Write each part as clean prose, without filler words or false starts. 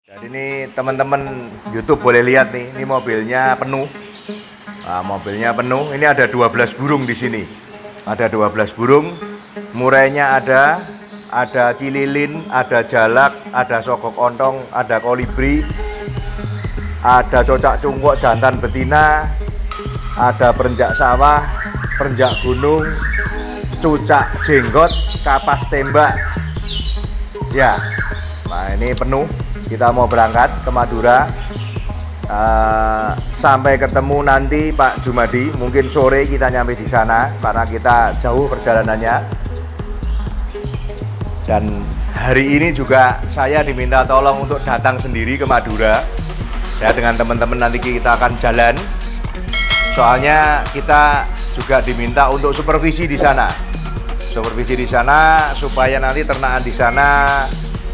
Jadi ini teman-teman YouTube boleh lihat nih, ini mobilnya penuh. Nah, mobilnya penuh. Ini ada 12 burung di sini. Ada 12 burung. Murainya ada cililin, ada jalak, ada sogok ontong, ada kolibri, ada cocak cungkok jantan betina, ada perenjak sawah, perenjak gunung, cucak jenggot, kapas tembak. Ya, nah ini penuh. Kita mau berangkat ke Madura. Sampai ketemu nanti Pak Jumadi. Mungkin sore kita nyampe di sana karena kita jauh perjalanannya. Dan hari ini juga saya diminta tolong untuk datang sendiri ke Madura. Ya, dengan teman-teman nanti kita akan jalan. Soalnya kita juga diminta untuk supervisi di sana. Supervisi di sana supaya nanti ternakan di sana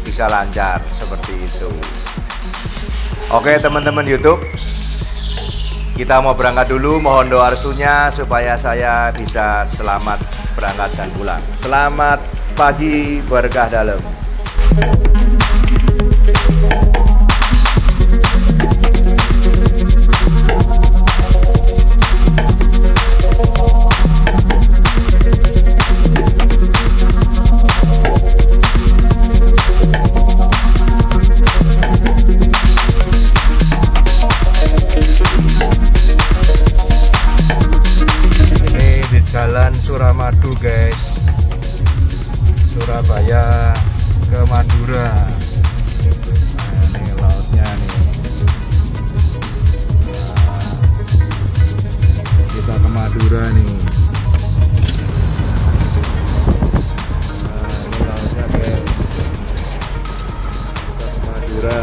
bisa lancar seperti itu. Oke teman-teman YouTube, kita mau berangkat dulu. Mohon doa restunya supaya saya bisa selamat berangkat dan pulang. Selamat pagi, berkah dalam. Jalan Suramadu guys, Surabaya ke Madura. Nah, ini lautnya nih. Nah, kita ke Madura nih. Nah, ini lautnya guys. Kita ke Madura.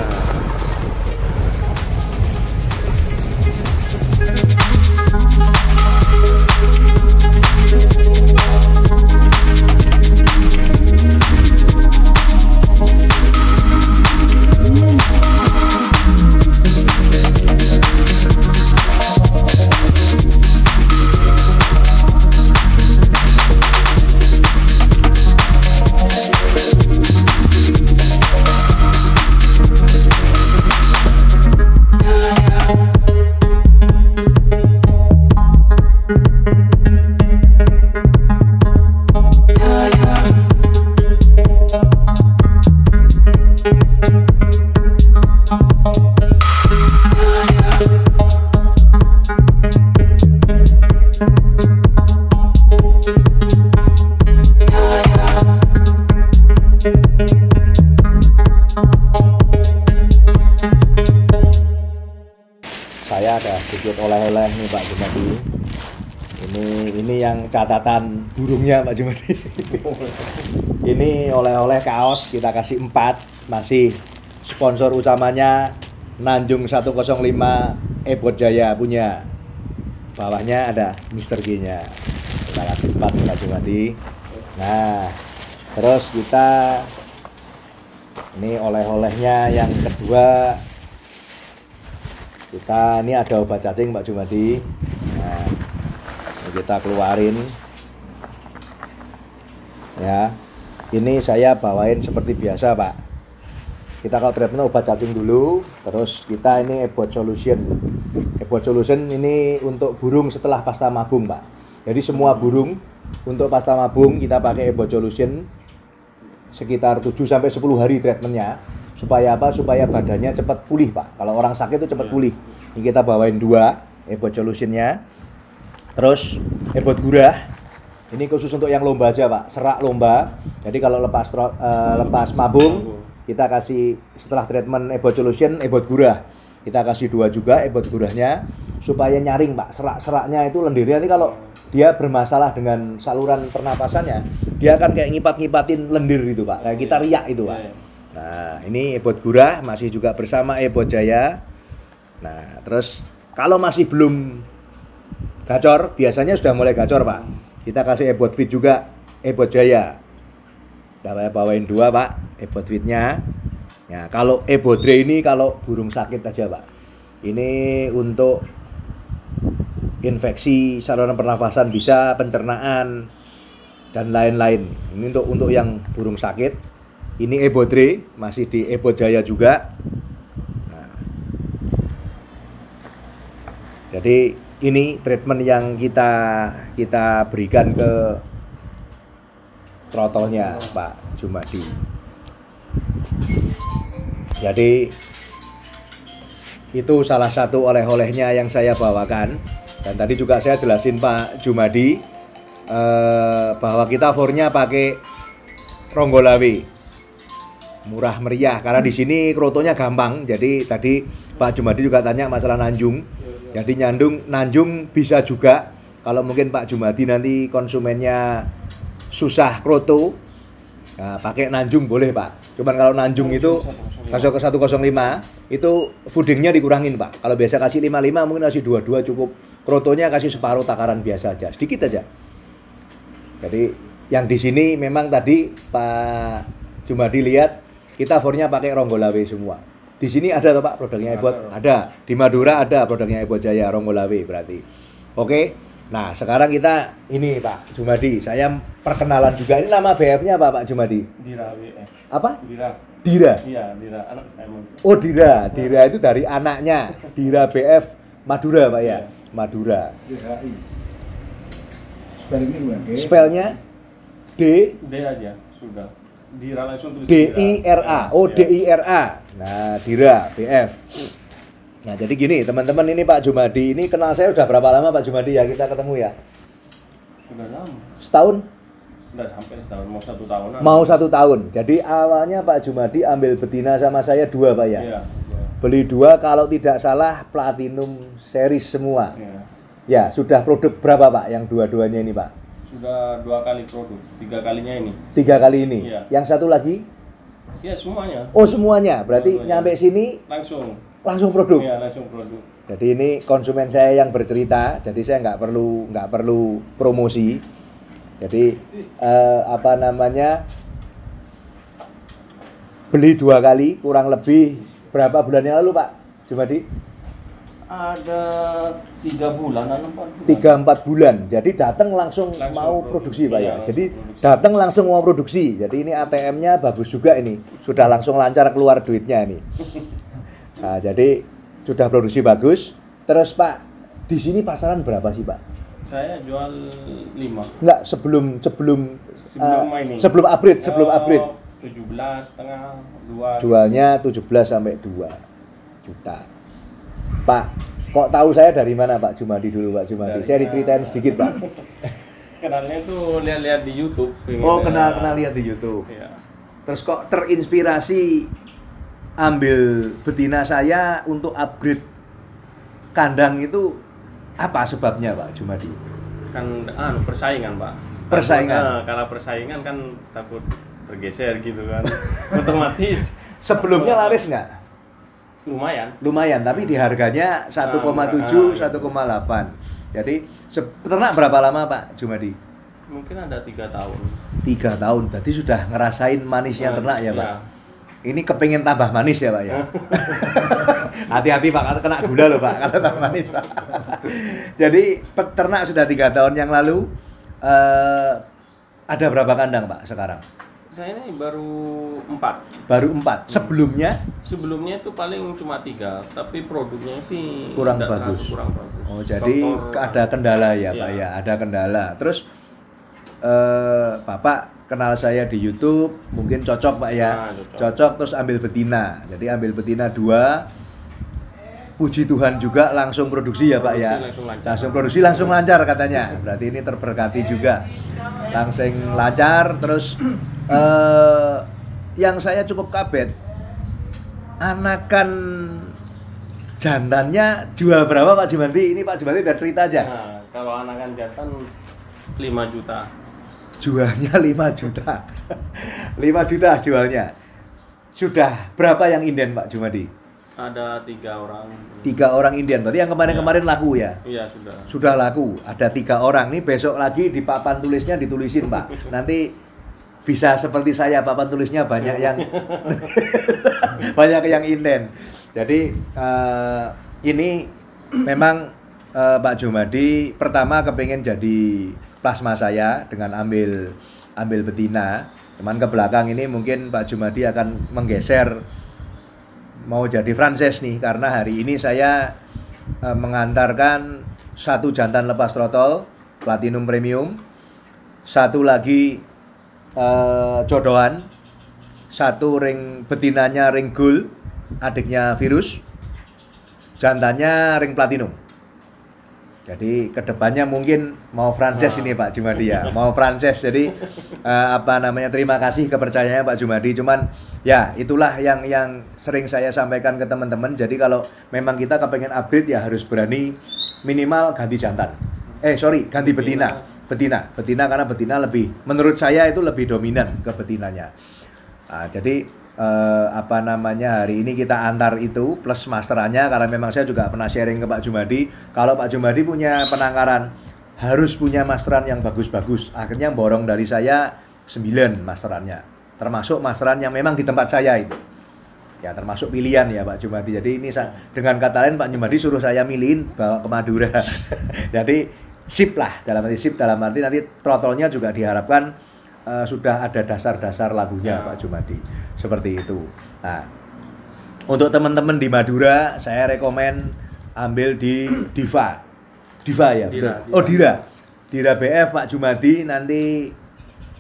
Saya ada sedikit oleh-oleh nih Pak Jumadi. Ini yang catatan burungnya Pak Jumadi. Ini oleh-oleh kaos, kita kasih 4. Masih sponsor utamanya Nanjung 105 Ebot Jaya punya. Bawahnya ada Mr. G-nya. Kita kasih 4 Pak Jumadi. Nah, terus kita ini oleh-olehnya yang kedua. Ini ada obat cacing Pak Jumadi. Nah, ini kita keluarin. Ya, ini saya bawain seperti biasa Pak. Kita kalau treatment obat cacing dulu, terus kita ini Ebot Solution. Ebot Solution ini untuk burung setelah pasta mabung Pak. Jadi semua burung untuk pasta mabung kita pakai Ebot Solution sekitar 7-10 hari treatmentnya. Supaya apa? Supaya badannya cepat pulih Pak. Kalau orang sakit itu cepat pulih. Ini kita bawain 2 Ebot Solutionnya. Terus Ebot Gurah. Ini khusus untuk yang lomba aja Pak. Serak lomba. Jadi kalau lepas mabung kita kasih setelah treatment Ebot Solution, Ebot Gurah. Kita kasih 2 juga Ebot Gurahnya supaya nyaring Pak. Serak-seraknya itu lendirnya. Nanti kalau dia bermasalah dengan saluran pernapasannya, dia akan kayak ngipat-ngipatin lendir gitu Pak. Kayak kita riak itu Pak. Nah, ini Ebot Gurah masih juga bersama Ebot Jaya. Nah, terus kalau masih belum gacor, biasanya sudah mulai gacor Pak. Kita kasih Ebot Fit juga, Ebot Jaya. Kita bawain 2 Pak, Ebot Fitnya. Nah, kalau Ebot Dre ini kalau burung sakit aja Pak. Ini untuk infeksi saluran pernafasan bisa, pencernaan dan lain-lain. Ini untuk yang burung sakit. Ini Ebot Dre, masih di Ebot Jaya juga. Jadi ini treatment yang kita berikan ke trotolnya Pak Jumadi. Jadi itu salah satu oleh-olehnya yang saya bawakan. Dan tadi juga saya jelasin Pak Jumadi bahwa kita fornya pakai Ronggolawe, murah meriah karena di sini krotonya gampang. Jadi tadi Pak Jumadi juga tanya masalah nanjung. Jadi nanjung bisa juga. Kalau mungkin Pak Jumadi nanti konsumennya susah kroto, nah, pakai nanjung boleh Pak. Cuman kalau nanjung itu kasih ke 105 itu foodingnya dikurangin Pak. Kalau biasa kasih 55 mungkin kasih 22 cukup. Krotonya kasih separuh takaran biasa aja, sedikit aja. Jadi yang di sini memang tadi Pak Jumadi lihat kita fornya pakai Ronggolawe semua. Di sini ada Pak produknya Ebot? Ada. Di Madura ada produknya Ebot Jaya Ronggolawe berarti. Oke. Nah, sekarang kita ini Pak Jumadi, saya perkenalan juga. Ini nama BF-nya apa Pak Jumadi? Dira BF. Apa? Dira. Dira. Iya, Dira anak saya. Oh, Dira. Dira itu dari anaknya. Dira BF Madura Pak ya. Madura. Spellnya D aja sudah. Dira langsung tulis DIRA. Oh, DIRA. Nah, Dira BF. Nah, jadi gini, teman-teman, ini Pak Jumadi ini kenal saya udah berapa lama Pak Jumadi ya kita ketemu ya? Sudah lama. Setahun? Udah sampai setahun, mau 1 tahun. Mau 1 tahun. Jadi awalnya Pak Jumadi ambil betina sama saya 2 Pak ya? Iya. Beli 2 kalau tidak salah platinum series semua. Iya. Ya, sudah produk berapa Pak yang dua-duanya ini Pak? Sudah 2 kali produk, 3 kalinya ini. 3 kali ini. Iya. Yang satu lagi? Iya, semuanya. Oh, semuanya. Berarti Semuanya. nyampe sini langsung produk. Iya, langsung produk. Jadi ini konsumen saya yang bercerita, jadi saya nggak perlu promosi. Jadi beli 2 kali kurang lebih berapa bulan yang lalu Pak Jumadi? Ada 3 bulan atau 4 bulan. 3-4 bulan. Jadi datang langsung mau produksi Pak ya. Iya, Jadi produksi. datang langsung mau produksi. Jadi ini ATM-nya bagus juga ini. Sudah langsung lancar keluar duitnya ini. Nah, jadi sudah produksi bagus. Terus Pak, di sini pasaran berapa sih Pak? Saya jual 5. Enggak, sebelum ini. sebelum upgrade, 17,5 2. Jualnya 17 sampai 2 juta. Pak, kok tahu saya dari mana Pak Jumadi dulu Pak Jumadi? Saya diceritain sedikit Pak. Kenalnya tuh lihat-lihat di YouTube. Oh, kenal lihat di YouTube. Iya. Terus kok terinspirasi ambil betina saya untuk upgrade kandang itu apa sebabnya Pak Jumadi? Kan persaingan Pak. Persaingan. Kalau persaingan kan takut tergeser gitu kan. Otomatis. Sebelumnya laris nggak? Lumayan, tapi di harganya 1,7, 1,8. Jadi peternak berapa lama Pak Jumadi? Mungkin ada 3 tahun. 3 tahun, berarti sudah ngerasain manisnya ternak ya Pak? Ya. Ini kepengen tambah manis ya Pak ya? Hati-hati Pak, karena kena gula loh Pak, kalau tambah manis Pak. Jadi peternak sudah 3 tahun yang lalu, ada berapa kandang Pak sekarang? Saya ini baru 4. Baru 4. Sebelumnya itu paling cuma 3, tapi produknya itu kurang bagus. Oh, jadi ada kendala ya Pak ya, ada kendala. Terus Bapak kenal saya di YouTube, mungkin cocok Pak ya. Cocok terus ambil betina. Jadi ambil betina 2. Puji Tuhan juga langsung produksi ya Pak ya. Langsung produksi langsung lancar katanya. Berarti ini terberkati juga. Langsung lancar terus yang saya cukup kaget, anakan jantannya jual berapa Pak Jumadi? Ini Pak Jumadi biar cerita aja. Nah, kalau anakan jantan 5 juta. Jualnya 5 juta. 5 juta jualnya. Sudah berapa yang inden Pak Jumadi? Ada 3 orang. 3 orang inden. Berarti yang kemarin-kemarin laku ya? Iya, sudah. Sudah laku. Ada 3 orang. Nih besok lagi di papan tulisnya ditulisin Pak. Nanti bisa seperti saya, papan tulisnya banyak yang banyak yang inden. Jadi ini memang Pak Jumadi pertama kepengen jadi plasma saya dengan ambil betina. Cuman ke belakang ini mungkin Pak Jumadi akan menggeser mau jadi franchise nih, karena hari ini saya mengantarkan satu jantan lepas throttle Platinum Premium, satu lagi jodohan, satu ring betinanya ring gold, adiknya Virus, jantannya ring Platinum. Jadi kedepannya mungkin mau franchise ini Pak Jumadi ya, mau franchise. Jadi terima kasih kepercayaannya Pak Jumadi. Cuman ya itulah yang sering saya sampaikan ke teman-teman. Jadi kalau memang kita kepengen upgrade ya harus berani minimal ganti jantan. Ganti betina karena betina lebih, menurut saya itu lebih dominan ke betinanya. Jadi hari ini kita antar itu plus masterannya, karena memang saya juga pernah sharing ke Pak Jumadi kalau Pak Jumadi punya penangkaran harus punya masteran yang bagus-bagus. Akhirnya borong dari saya 9 masterannya, termasuk masteran yang memang di tempat saya itu ya, termasuk pilihan ya Pak Jumadi. Jadi ini dengan kata lain Pak Jumadi suruh saya milihin bawa ke Madura. Jadi sip dalam arti nanti throttle-nya juga diharapkan sudah ada dasar-dasar lagunya Pak Jumadi, seperti itu. Nah, untuk teman-teman di Madura saya rekomen ambil di Diva ya, Dira BF Pak Jumadi. Nanti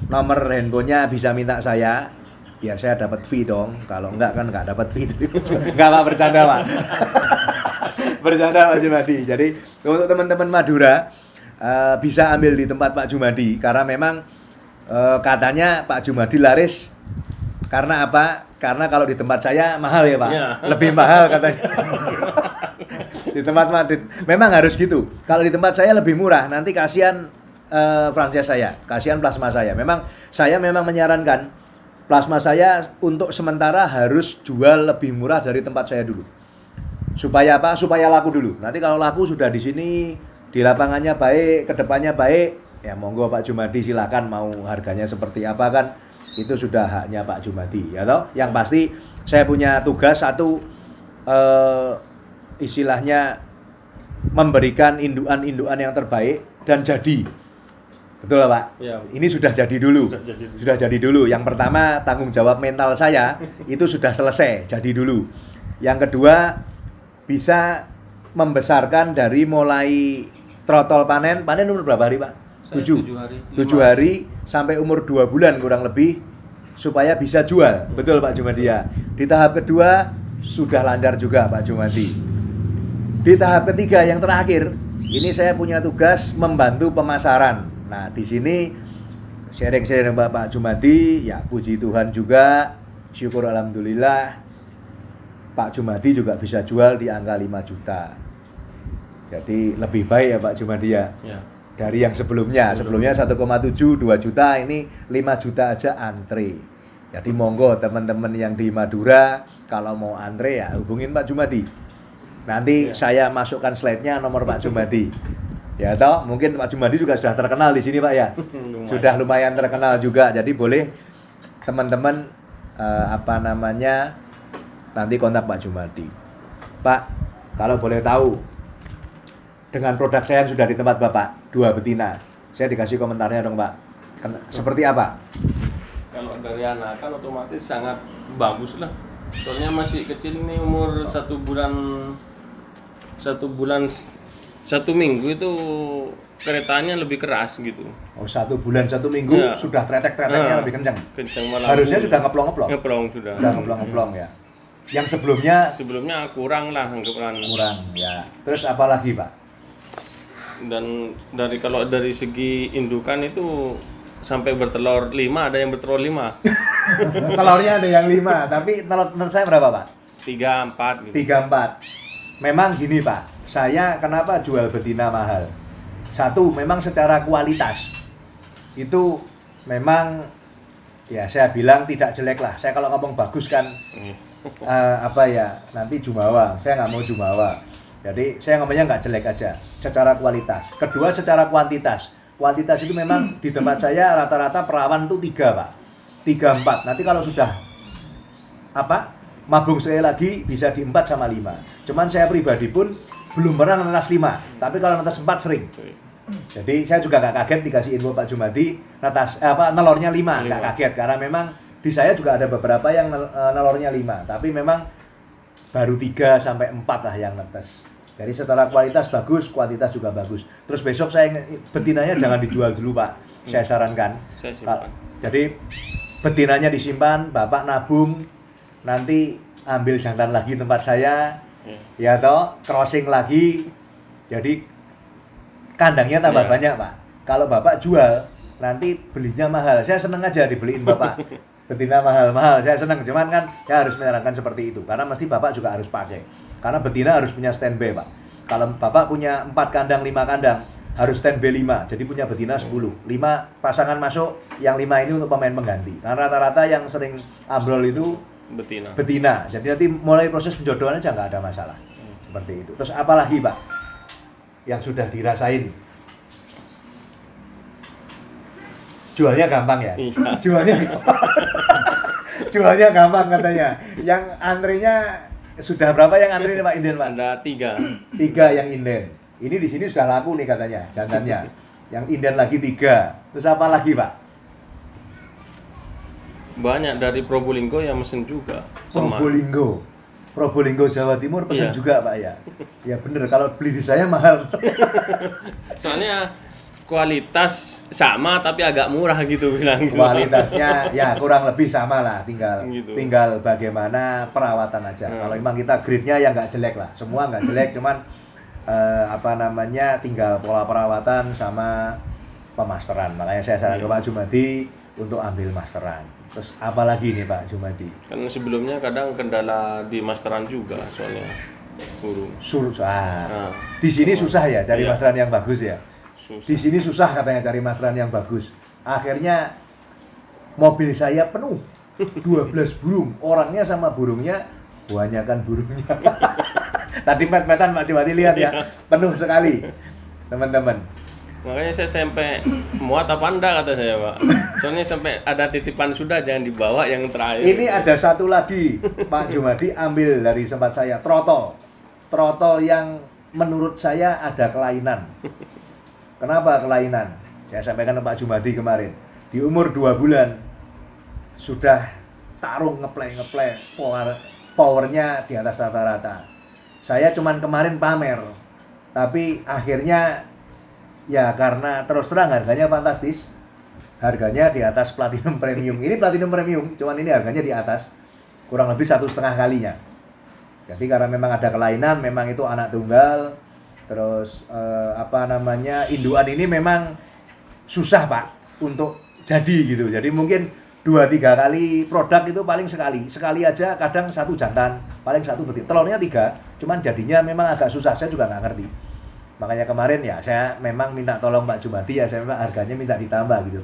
nomor handphonenya bisa minta saya, biar saya dapat fee dong. Kalau enggak kan enggak dapat fee. Enggak Pak, bercanda Pak. Bercanda Pak Jumadi. Jadi untuk teman-teman Madura bisa ambil di tempat Pak Jumadi, karena memang katanya Pak Jumadi laris. Karena apa? Karena kalau di tempat saya mahal ya Pak, lebih mahal katanya. Di tempat Madrid memang harus gitu. Kalau di tempat saya lebih murah, nanti kasihan franchise saya, kasihan plasma saya. Saya memang menyarankan plasma saya untuk sementara harus jual lebih murah dari tempat saya dulu. Supaya apa? Supaya laku dulu. Nanti kalau laku sudah di sini, di lapangannya baik, kedepannya baik, ya monggo Pak Jumadi silakan mau harganya seperti apa, kan itu sudah haknya Pak Jumadi ya toh. Yang pasti saya punya tugas satu, istilahnya memberikan indukan-indukan yang terbaik dan jadi. Betul Pak? Ya. Ini sudah jadi dulu. Sudah jadi dulu. Yang pertama, tanggung jawab mental saya itu sudah selesai, jadi dulu. Yang kedua, bisa membesarkan dari mulai throttle panen umur berapa hari Pak? 7 hari sampai umur 2 bulan kurang lebih, supaya bisa jual. Betul Pak Jumadi ya. Di tahap kedua sudah lancar juga Pak Jumadi. Di tahap ketiga yang terakhir, ini saya punya tugas membantu pemasaran. Nah, di sini sharing-sharing Pak Jumadi, ya puji Tuhan juga, syukur alhamdulillah Pak Jumadi juga bisa jual di angka 5 juta. Jadi lebih baik ya Pak Jumadi ya. Dari yang sebelumnya 1,7 2 juta, ini 5 juta aja antre. Jadi monggo teman-teman yang di Madura kalau mau antre ya hubungin Pak Jumadi. Nanti saya masukkan slide-nya nomor Pak Jumadi. Ya toh, mungkin Pak Jumadi juga sudah terkenal di sini Pak ya. Sudah lumayan terkenal juga. Jadi boleh teman-teman nanti kontak Pak Jumadi. Pak, kalau boleh tahu, dengan produk saya yang sudah di tempat Bapak, 2 betina, saya dikasih komentarnya dong Pak. Seperti apa? Kalau dari anakan otomatis sangat bagus lah. Soalnya masih kecil nih, umur 1 minggu itu keretanya lebih keras gitu. Oh, 1 bulan 1 minggu ya. Sudah tretek-treteknya lebih kencang. Malah. Harusnya sudah ngeplong-ngeplong. Sudah ngeplong-ngeplong ya. Yang sebelumnya kurang lah, kurang ya. Terus apa lagi Pak? Dan kalau dari segi indukan itu sampai bertelur 5, ada yang bertelur 5. Telurnya ada yang 5, tapi telur saya berapa Pak? 3-4 gitu. 3-4. Memang gini Pak, saya kenapa jual betina mahal? Satu, memang secara kualitas itu memang ya saya bilang tidak jelek lah. Saya kalau ngomong bagus kan nanti jumawa. Saya nggak mau jumawa. Jadi saya ngomongnya nggak jelek aja, secara kualitas. Kedua, secara kuantitas. Kuantitas itu memang di tempat saya rata-rata perawan tuh 3 Pak, 3-4. Nanti kalau sudah mabung sekali lagi bisa di 4 sama 5. Cuman saya pribadi pun belum pernah netas 5, tapi kalau netas 4 sering. Jadi saya juga nggak kaget dikasih info Pak Jumadi nelornya 5, nggak kaget karena memang di saya juga ada beberapa yang nelornya 5, tapi memang baru 3 sampai 4 lah yang netes. Jadi setelah kualitas bagus, kuantitas juga bagus. Terus besok betinanya jangan dijual dulu Pak. Saya sarankan. Saya simpan. Jadi betinanya disimpan, Bapak nabung, nanti ambil jantan lagi tempat saya, ya toh, crossing lagi. Jadi kandangnya tambah banyak Pak. Kalau Bapak jual, nanti belinya mahal. Saya seneng aja dibeliin Bapak. Betina mahal-mahal, saya seneng. Cuman kan saya harus menyarankan seperti itu. Karena mesti Bapak juga harus pakai. Karena betina harus punya standby Pak. Kalau Bapak punya 4 kandang, 5 kandang, harus standby 5. Jadi punya betina 10. 5 pasangan masuk, yang 5 ini untuk pemain pengganti. Karena rata-rata yang sering ambrol itu betina. Jadi nanti mulai proses penjodohan aja nggak ada masalah. Seperti itu. Terus apa lagi Pak yang sudah dirasain? Jualnya gampang ya? Iya. Jualnya gampang. Jualnya gampang katanya. Yang antrinya sudah berapa yang antri nih Pak Inden Pak? Ada 3. 3 yang inden. Ini di sini sudah laku nih katanya jantannya. Yang inden lagi 3. Terus apa lagi Pak? Banyak dari Probolinggo yang mesen juga. Probolinggo Jawa Timur pesen juga Pak ya. Ya bener, kalau beli di saya mahal. Soalnya kualitas sama tapi agak murah gitu bilang. Kualitasnya ya kurang lebih sama lah, tinggal gitu. Tinggal bagaimana perawatan aja. Kalau memang kita grade-nya ya nggak jelek lah, semua nggak jelek, cuman tinggal pola perawatan sama pemasteran. Makanya saya sarankan Pak Jumadi untuk ambil masteran. Terus apa lagi nih Pak Jumadi? Kan sebelumnya kadang kendala di masteran juga soalnya burung. Susah. Nah, di sini susah ya cari masteran yang bagus ya. Di sini susah katanya cari masteran yang bagus. Akhirnya mobil saya penuh. 12 burung. Orangnya sama burungnya kebanyakan burungnya. Tadi met-metan Pak Jumadi lihat ya. Penuh sekali. Teman-teman. Makanya saya sampai muat apa anda kata saya Pak. Soalnya sampai ada titipan sudah jangan dibawa yang terakhir. Ini ada satu lagi Pak Jumadi ambil dari tempat saya. Trotol yang menurut saya ada kelainan. Kenapa kelainan? Saya sampaikan ke Pak Jumadi kemarin. Di umur 2 bulan sudah tarung ngeplay, powernya di atas rata-rata. Saya cuman kemarin pamer, tapi akhirnya ya karena terus terang harganya fantastis. Harganya di atas Platinum Premium. Ini Platinum Premium, cuman ini harganya di atas. Kurang lebih 1,5 kalinya. Jadi karena memang ada kelainan, memang itu anak tunggal. Terus induan ini memang susah Pak untuk jadi gitu. Jadi mungkin 2-3 kali produk itu paling sekali aja, kadang 1 jantan, paling 1 betina. Telurnya 3, cuman jadinya memang agak susah. Saya juga nggak ngerti. Makanya kemarin ya saya memang minta tolong Pak Jumadi ya, saya memang harganya minta ditambah gitu.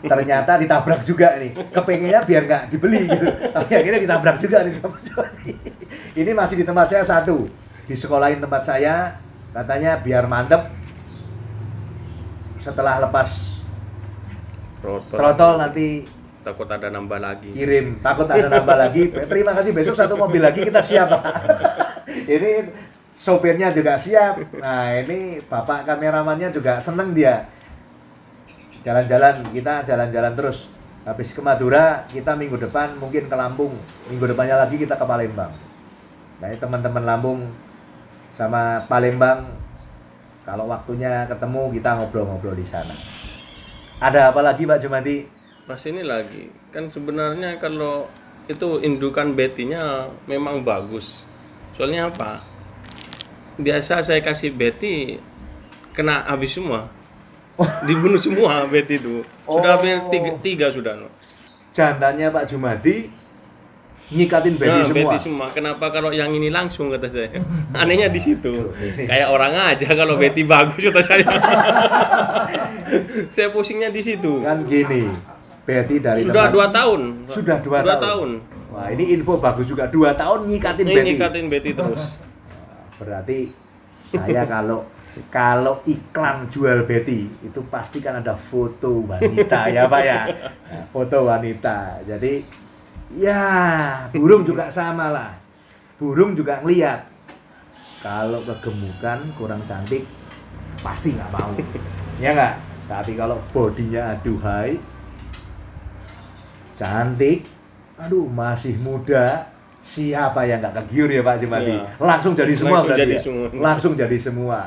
Ternyata ditabrak juga nih. Kepengennya biar nggak dibeli gitu. Tapi akhirnya ditabrak juga nih sama Pak Jumadi. Ini masih di tempat saya 1. Di sekolahin tempat saya. Katanya biar mantep setelah lepas throttle nanti takut ada nambah lagi. Takut ada nambah lagi. Terima kasih, besok 1 mobil lagi kita siap Pak. Ini sopirnya juga siap. Nah ini bapak kameramannya juga seneng dia. Kita jalan-jalan terus. Habis ke Madura, kita minggu depan mungkin ke Lampung. Minggu depannya lagi kita ke Palembang. Nah ini teman-teman Lampung sama Palembang, kalau waktunya ketemu kita ngobrol-ngobrol di sana. Ada apa lagi Pak Jumadi? Pas ini lagi, kan sebenarnya kalau itu indukan betinya memang bagus. Soalnya apa? Biasa saya kasih beti kena habis semua, dibunuh semua beti itu. Sudah hampir 3 sudah. Jantannya Pak Jumadi nyikatin beti semua. Beti semua. Kenapa kalau yang ini langsung kata saya? Anehnya di situ. Kayak orang aja kalau beti bagus kata saya. Saya pusingnya di situ. Kan gini. Beti dari sudah 2 tahun. Sudah 2 tahun. Wah, ini info bagus juga. 2 tahun nyikatin beti. Nyikatin beti terus. Berarti saya kalau iklan jual beti itu pasti kan ada foto wanita ya Pak ya. Nah, foto wanita. Jadi ya, burung juga sama lah. Burung juga ngeliat. Kalau kegemukan, kurang cantik, pasti nggak mau. Ya nggak? Tapi kalau bodinya aduhai, cantik, aduh masih muda, Siapa yang nggak kegiur ya Pak Jumadi? Iya. Langsung jadi semua Langsung berarti jadi ya? semua. Langsung jadi semua.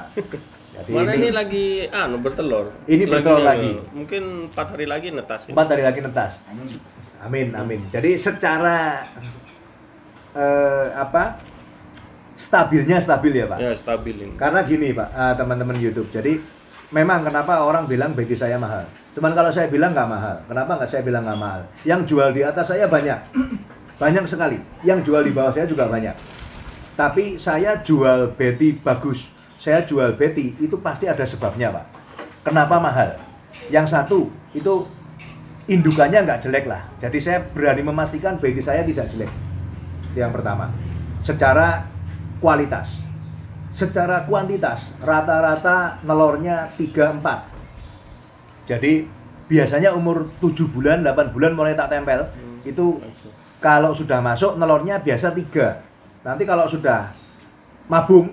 Jadi Mana ini lagi bertelur. Ini bertelur lagi. Mungkin 4 hari lagi netas. 4 hari lagi netas. Amin, amin. Jadi secara stabilnya stabil ya Pak? Ya, stabil ini. Karena gini Pak, teman-teman YouTube. Jadi memang kenapa orang bilang beti saya mahal? Cuman kalau saya bilang nggak mahal. Kenapa nggak saya bilang nggak mahal? Yang jual di atas saya banyak. Banyak sekali. Yang jual di bawah saya juga banyak. Tapi saya jual beti bagus. Saya jual beti itu pasti ada sebabnya Pak. Kenapa mahal? Yang satu itu indukannya nggak jelek lah. Jadi saya berani memastikan beti saya tidak jelek. Itu yang pertama. Secara kualitas. Secara kuantitas, rata-rata nelornya 3-4. Jadi biasanya umur 7 bulan, 8 bulan mulai tak tempel. Itu kalau sudah masuk nelornya biasa 3. Nanti kalau sudah mabung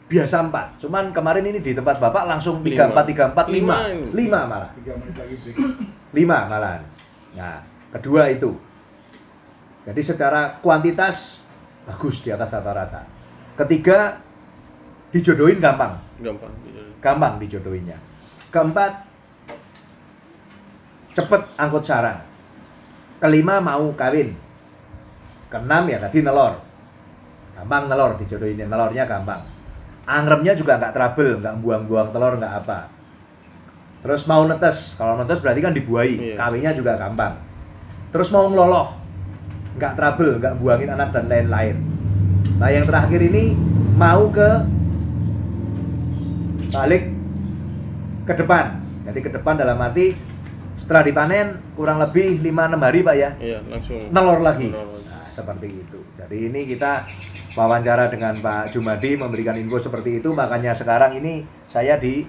biasa 4. Cuman kemarin ini di tempat Bapak langsung 3-4, 3-4, 5 malah. 5 malah. Nah, kedua itu. Jadi secara kuantitas bagus di atas rata-rata. Ketiga, dijodohin gampang. Gampang dijodohinnya. Keempat, cepet angkut sarang. Kelima, mau kawin. Keenam ya tadi nelor. Gampang nelor dijodohinnya, nelornya gampang. Angremnya juga nggak trouble, nggak buang-buang telur, nggak apa. Terus mau netes, kalau netes berarti kan dibuahi. Kawinnya juga gampang. Terus mau ngeloloh, nggak trouble, nggak buangin anak dan lain-lain. Nah yang terakhir ini mau balik ke depan. Jadi ke depan dalam arti setelah dipanen kurang lebih 5-6 hari Pak ya. Iya, langsung nelor lagi. Nah, seperti itu. Jadi ini kita wawancara dengan Pak Jumadi memberikan info seperti itu, makanya sekarang ini saya di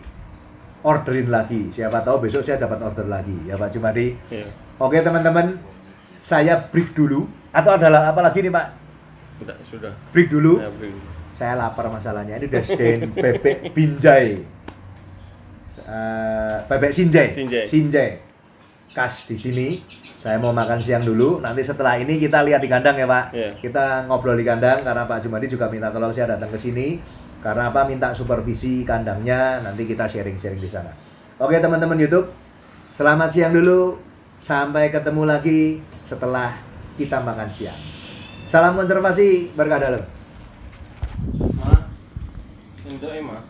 orderin lagi. Siapa tahu besok saya dapat order lagi ya Pak Jumadi. Iya. Oke teman-teman, saya break dulu. Atau adalah apa lagi nih Pak? Sudah. Break dulu. Ya, break. Saya lapar masalahnya. Ini udah stand bebek binjai. Bebek sinjai. Khas di sini. Saya mau makan siang dulu. Nanti setelah ini kita lihat di kandang ya Pak. Yeah. Kita ngobrol di kandang karena Pak Jumadi juga minta tolong saya datang ke sini. Karena apa? Minta supervisi kandangnya. Nanti kita sharing-sharing di sana. Oke teman-teman YouTube. Selamat siang dulu. Sampai ketemu lagi setelah kita makan siang. Salam konservasi, berkah dalam. Indo Mas.